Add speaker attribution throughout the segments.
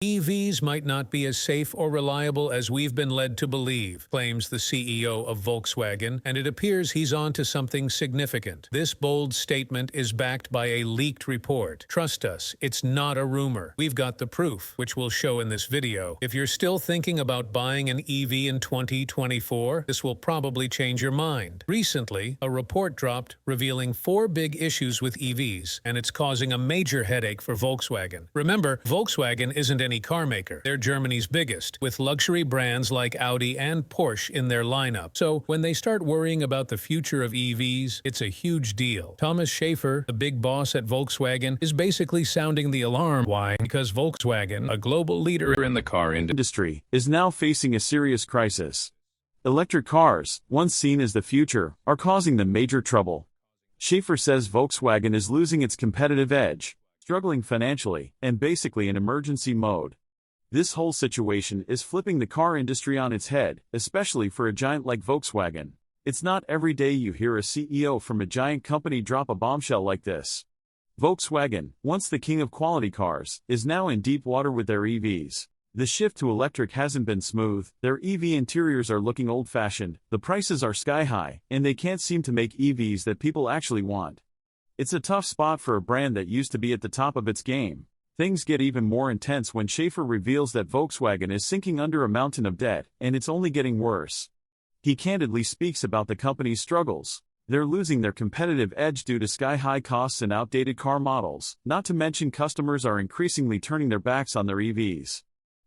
Speaker 1: EVs might not be as safe or reliable as we've been led to believe, claims the CEO of Volkswagen, and it appears he's on to something significant. This bold statement is backed by a leaked report. Trust us, it's not a rumor. We've got the proof, which we'll show in this video. If you're still thinking about buying an EV in 2024, this will probably change your mind. Recently, a report dropped revealing 4 big issues with EVs, and it's causing a major headache for Volkswagen. Remember, Volkswagen isn't any car maker. They're Germany's biggest, with luxury brands like Audi and Porsche in their lineup. So when they start worrying about the future of EVs, it's a huge deal. Thomas Schaefer, the big boss at Volkswagen, is basically sounding the alarm. Why? Because Volkswagen, a global leader in the car industry,
Speaker 2: is now facing a serious crisis. Electric cars, once seen as the future, are causing them major trouble. Schaefer says Volkswagen is losing its competitive edge, struggling financially, and basically in emergency mode. This whole situation is flipping the car industry on its head, especially for a giant like Volkswagen. It's not every day you hear a CEO from a giant company drop a bombshell like this. Volkswagen, once the king of quality cars, is now in deep water with their EVs. The shift to electric hasn't been smooth, their EV interiors are looking old-fashioned, the prices are sky-high, and they can't seem to make EVs that people actually want. It's a tough spot for a brand that used to be at the top of its game. Things get even more intense when Schaefer reveals that Volkswagen is sinking under a mountain of debt, and it's only getting worse. He candidly speaks about the company's struggles. They're losing their competitive edge due to sky-high costs and outdated car models, not to mention customers are increasingly turning their backs on their EVs.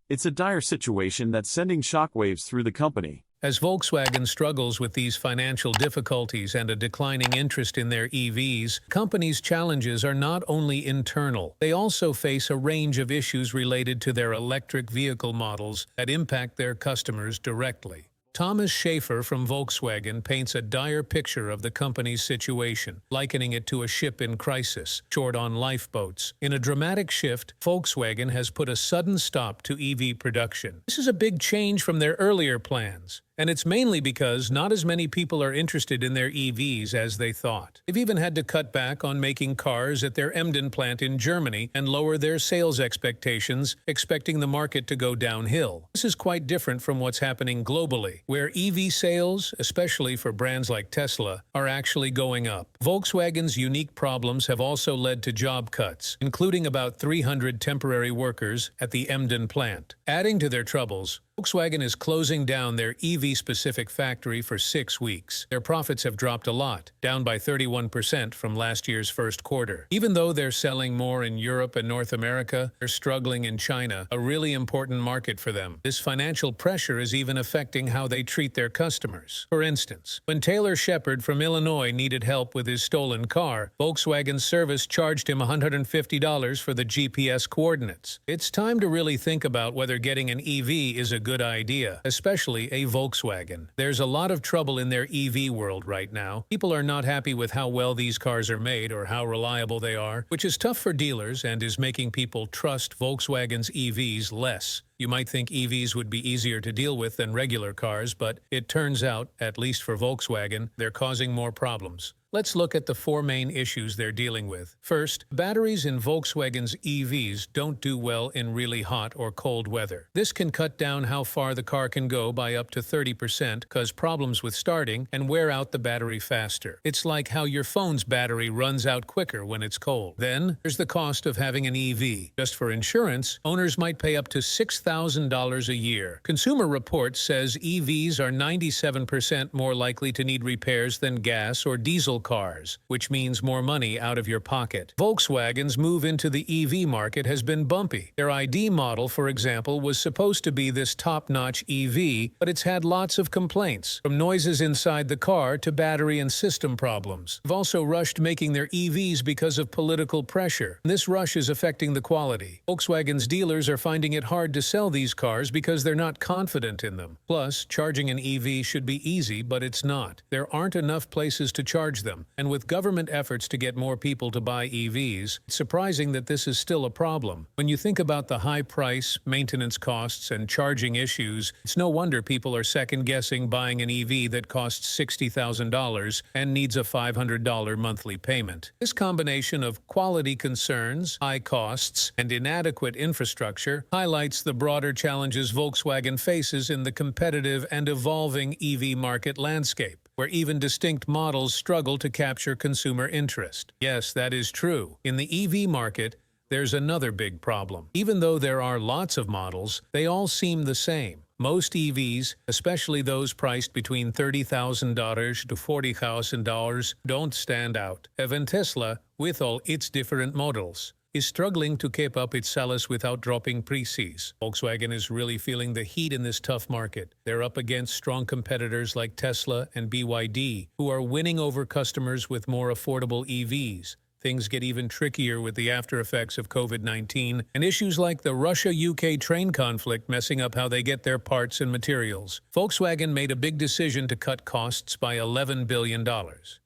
Speaker 2: It's a dire situation that's sending shockwaves through the company.
Speaker 1: As Volkswagen struggles with these financial difficulties and a declining interest in their EVs, company's challenges are not only internal. They also face a range of issues related to their electric vehicle models that impact their customers directly. Thomas Schaefer from Volkswagen paints a dire picture of the company's situation, likening it to a ship in crisis, short on lifeboats. In a dramatic shift, Volkswagen has put a sudden stop to EV production. This is a big change from their earlier plans, and it's mainly because not as many people are interested in their EVs as they thought. They've even had to cut back on making cars at their Emden plant in Germany and lower their sales expectations, expecting the market to go downhill. This is quite different from what's happening globally, where EV sales, especially for brands like Tesla, are actually going up. Volkswagen's unique problems have also led to job cuts, including about 300 temporary workers at the Emden plant. Adding to their troubles, Volkswagen is closing down their EV-specific factory for 6 weeks. Their profits have dropped a lot, down by 31% from last year's first quarter. Even though they're selling more in Europe and North America, they're struggling in China, a really important market for them. This financial pressure is even affecting how they treat their customers. For instance, when Taylor Shepard from Illinois needed help with his stolen car, Volkswagen service charged him $150 for the GPS coordinates. It's time to really think about whether getting an EV is a good idea, especially a Volkswagen. There's a lot of trouble in their EV world right now. People are not happy with how well these cars are made or how reliable they are, which is tough for dealers and is making people trust Volkswagen's EVs less. You might think EVs would be easier to deal with than regular cars, but it turns out, at least for Volkswagen, they're causing more problems. Let's look at the 4 main issues they're dealing with. First, batteries in Volkswagen's EVs don't do well in really hot or cold weather. This can cut down how far the car can go by up to 30%, cause problems with starting and wear out the battery faster. It's like how your phone's battery runs out quicker when it's cold. Then, there's the cost of having an EV. Just for insurance, owners might pay up to $6,000 a year. Consumer Reports says EVs are 97% more likely to need repairs than gas or diesel cars, which means more money out of your pocket. Volkswagen's move into the EV market has been bumpy. Their ID model, for example, was supposed to be this top-notch EV, but it's had lots of complaints, from noises inside the car to battery and system problems. They've also rushed making their EVs because of political pressure. This rush is affecting the quality. Volkswagen's dealers are finding it hard to sell sell these cars because they're not confident in them. Plus, charging an EV should be easy, but it's not. There aren't enough places to charge them, and with government efforts to get more people to buy EVs, it's surprising that this is still a problem. When you think about the high price, maintenance costs, and charging issues, it's no wonder people are second-guessing buying an EV that costs $60,000 and needs a $500 monthly payment. This combination of quality concerns, high costs, and inadequate infrastructure highlights the broader challenges Volkswagen faces in the competitive and evolving EV market landscape, where even distinct models struggle to capture consumer interest. Yes, that is true. In the EV market, there's another big problem. Even though there are lots of models, they all seem the same. Most EVs, especially those priced between $30,000 to $40,000, don't stand out. Even Tesla, with all its different models, is struggling to keep up its sales without dropping prices. Volkswagen is really feeling the heat in this tough market. They're up against strong competitors like Tesla and BYD, who are winning over customers with more affordable EVs. Things get even trickier with the after-effects of COVID-19 and issues like the Russia-UK train conflict messing up how they get their parts and materials. Volkswagen made a big decision to cut costs by $11 billion.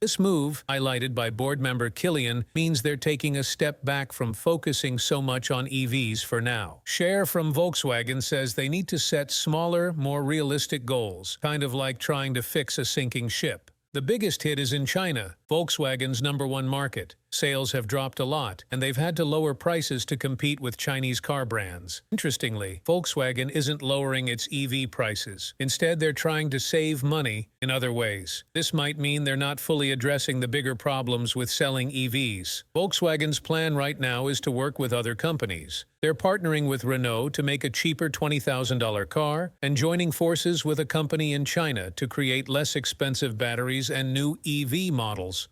Speaker 1: This move, highlighted by board member Killian, means they're taking a step back from focusing so much on EVs for now. Schaefer from Volkswagen says they need to set smaller, more realistic goals, kind of like trying to fix a sinking ship. The biggest hit is in China, Volkswagen's #1 market. Sales have dropped a lot, and they've had to lower prices to compete with Chinese car brands. Interestingly, Volkswagen isn't lowering its EV prices. Instead, they're trying to save money in other ways. This might mean they're not fully addressing the bigger problems with selling EVs. Volkswagen's plan right now is to work with other companies. They're partnering with Renault to make a cheaper $20,000 car and joining forces with a company in China to create less expensive batteries and new EV models.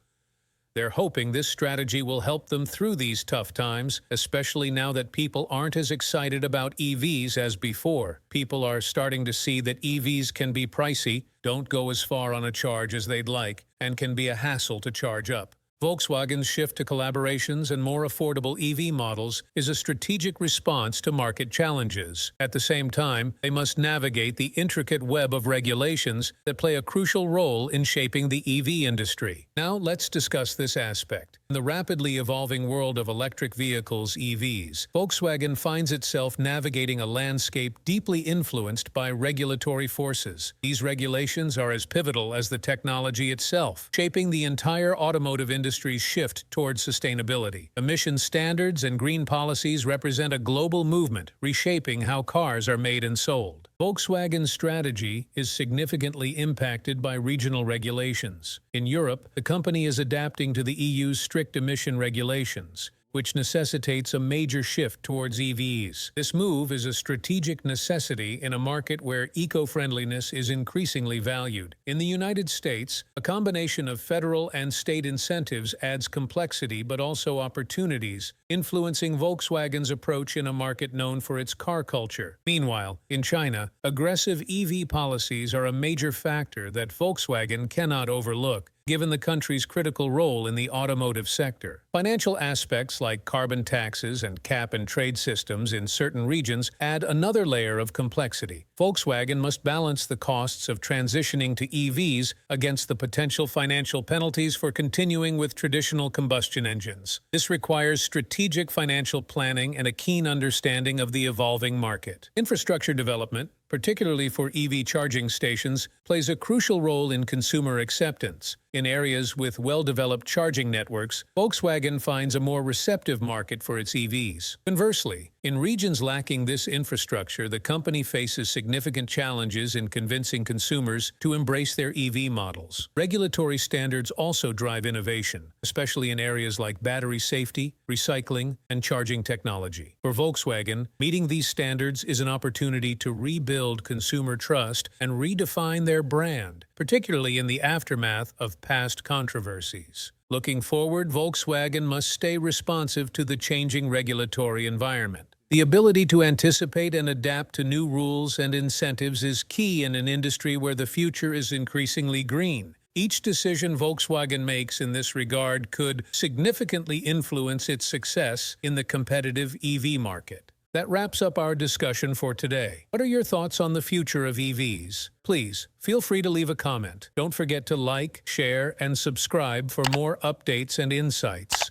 Speaker 1: They're hoping this strategy will help them through these tough times, especially now that people aren't as excited about EVs as before. People are starting to see that EVs can be pricey, don't go as far on a charge as they'd like, and can be a hassle to charge up. Volkswagen's shift to collaborations and more affordable EV models is a strategic response to market challenges. At the same time, they must navigate the intricate web of regulations that play a crucial role in shaping the EV industry. Now, let's discuss this aspect. In the rapidly evolving world of electric vehicles, EVs, Volkswagen finds itself navigating a landscape deeply influenced by regulatory forces. These regulations are as pivotal as the technology itself, shaping the entire automotive industry's shift towards sustainability. Emission standards and green policies represent a global movement, reshaping how cars are made and sold. Volkswagen's strategy is significantly impacted by regional regulations. In Europe, the company is adapting to the EU's strict emission regulations, which necessitates a major shift towards EVs. This move is a strategic necessity in a market where eco-friendliness is increasingly valued. In the United States, a combination of federal and state incentives adds complexity but also opportunities, influencing Volkswagen's approach in a market known for its car culture. Meanwhile, in China, aggressive EV policies are a major factor that Volkswagen cannot overlook, given the country's critical role in the automotive sector. Financial aspects like carbon taxes and cap-and-trade systems in certain regions add another layer of complexity. Volkswagen must balance the costs of transitioning to EVs against the potential financial penalties for continuing with traditional combustion engines. This requires strategic financial planning and a keen understanding of the evolving market. Infrastructure development, particularly for EV charging stations, plays a crucial role in consumer acceptance. In areas with well-developed charging networks, Volkswagen finds a more receptive market for its EVs. Conversely, in regions lacking this infrastructure, the company faces significant challenges in convincing consumers to embrace their EV models. Regulatory standards also drive innovation, especially in areas like battery safety, recycling, and charging technology. For Volkswagen, meeting these standards is an opportunity to rebuild consumer trust and redefine their brand, particularly in the aftermath of past controversies. Looking forward, Volkswagen must stay responsive to the changing regulatory environment. The ability to anticipate and adapt to new rules and incentives is key in an industry where the future is increasingly green. Each decision Volkswagen makes in this regard could significantly influence its success in the competitive EV market. That wraps up our discussion for today. What are your thoughts on the future of EVs? Please, feel free to leave a comment. Don't forget to like, share, and subscribe for more updates and insights.